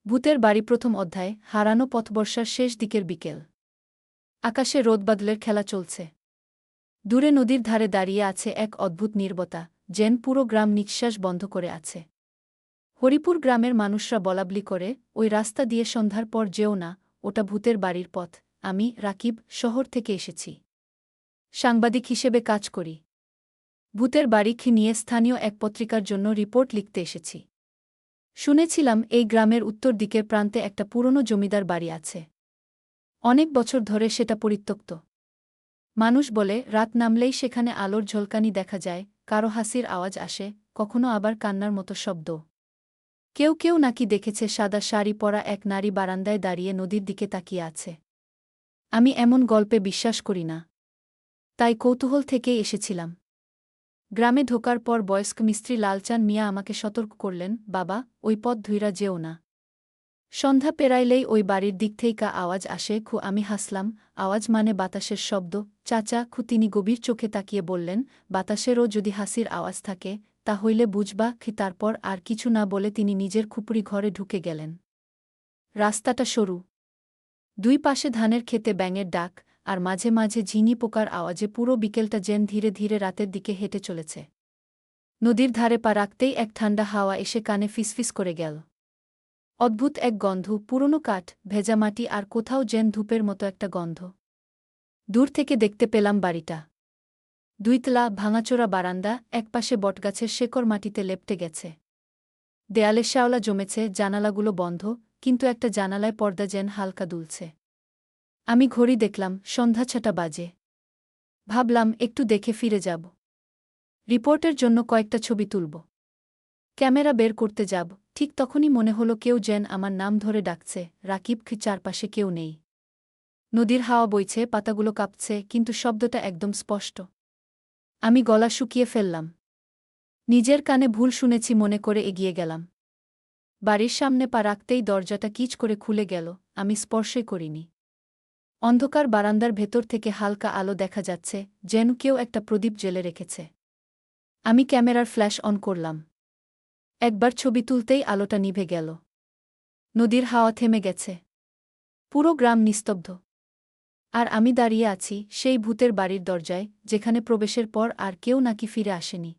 ভূতের বাড়ি প্রথম অধ্যায় হারানো পথবর্ষার শেষ দিকের বিকেল। আকাশে রোদবাদলের খেলা চলছে। দূরে নদীর ধারে দাঁড়িয়ে আছে এক অদ্ভুত নীরবতা, যেন পুরো গ্রাম নিঃশ্বাস বন্ধ করে আছে। হরিপুর গ্রামের মানুষরা বলাবলি করে, ওই রাস্তা দিয়ে সন্ধ্যার পর যেও না, ওটা ভূতের বাড়ির পথ। আমি, রাকিব, শহর থেকে এসেছি। সাংবাদিক হিসেবে কাজ করি। ভূতের বাড়ি নিয়ে স্থানীয় এক পত্রিকার জন্য রিপোর্ট লিখতে এসেছি। শুনেছিলাম এই গ্রামের উত্তর দিকের প্রান্তে একটা পুরনো জমিদার বাড়ি আছে। অনেক বছর ধরে সেটা পরিত্যক্ত। মানুষ বলে রাত নামলেই সেখানে আলোর ঝলকানি দেখা যায়, কারো হাসির আওয়াজ আসে, কখনো আবার কান্নার মতো শব্দ। কেউ কেউ নাকি দেখেছে সাদা শাড়ি পরা এক নারী বারান্দায় দাঁড়িয়ে নদীর দিকে তাকিয়ে আছে। আমি এমন গল্পে বিশ্বাস করি না, তাই কৌতূহল থেকেই এসেছিলাম। গ্রামে ঢোকার পর বয়স্ক মিস্ত্রি লালচান মিয়া আমাকে সতর্ক করলেন, বাবা, ওই পথ ধুইরা যেও না। সন্ধ্যা পেরাইলেই ওই বাড়ির দিক থেইকা আওয়াজ আসে। আমি হাসলাম, আওয়াজ মানে বাতাসের শব্দ? চাচা, তিনি গভীর চোখে তাকিয়ে বললেন, বাতাসেরও যদি হাসির আওয়াজ থাকে, তা হইলে বুঝবা। তারপর আর কিছু না বলে তিনি নিজের খুপড়ি ঘরে ঢুকে গেলেন। রাস্তাটা সরু, দুই পাশে ধানের ক্ষেতে ব্যাঙের ডাক, আর মাঝে মাঝে ঝিনি পোকার আওয়াজে পুরো বিকেলটা যেন ধীরে ধীরে রাতের দিকে হেঁটে চলেছে। নদীর ধারে পা রাখতেই এক ঠান্ডা হাওয়া এসে কানে ফিসফিস করে গেল। অদ্ভুত এক গন্ধ, পুরনো কাঠ, ভেজা মাটি আর কোথাও যেন ধূপের মতো একটা গন্ধ। দূর থেকে দেখতে পেলাম বাড়িটা। দুইতলা, ভাঙাচোরা বারান্দা, একপাশে বটগাছের শেকড় মাটিতে লেপ্টে গেছে। দেয়ালে শ্যাওলা জমেছে, জানালাগুলো বন্ধ, কিন্তু একটা জানালায় পর্দা যেন হালকা দুলছে। আমি ঘড়ি দেখলাম, সন্ধ্যা ৬টা বাজে। ভাবলাম একটু দেখে ফিরে যাব। রিপোর্টের জন্য কয়েকটা ছবি তুলব। ক্যামেরা বের করতে যাব, ঠিক তখনই মনে হলো কেউ যেন আমার নাম ধরে ডাকছে, রাকিব। চারপাশে কেউ নেই। নদীর হাওয়া বইছে, পাতাগুলো কাঁপছে, কিন্তু শব্দটা একদম স্পষ্ট। আমি গলা শুকিয়ে ফেললাম। নিজের কানে ভুল শুনেছি মনে করে এগিয়ে গেলাম। বাড়ির সামনে পা রাখতেই দরজাটা কিচ করে খুলে গেল, আমি স্পর্শই করিনি। অন্ধকার বারান্দার ভেতর থেকে হালকা আলো দেখা যাচ্ছে, যেন কেউ একটা প্রদীপ জ্বেলে রেখেছে। আমি ক্যামেরার ফ্ল্যাশ অন করলাম। একবার ছবি তুলতেই আলোটা নিভে গেল। নদীর হাওয়া থেমে গেছে। পুরো গ্রাম নিস্তব্ধ। আর আমি দাঁড়িয়ে আছি সেই ভূতের বাড়ির দরজায়, যেখানে প্রবেশের পর আর কেউ নাকি ফিরে আসেনি।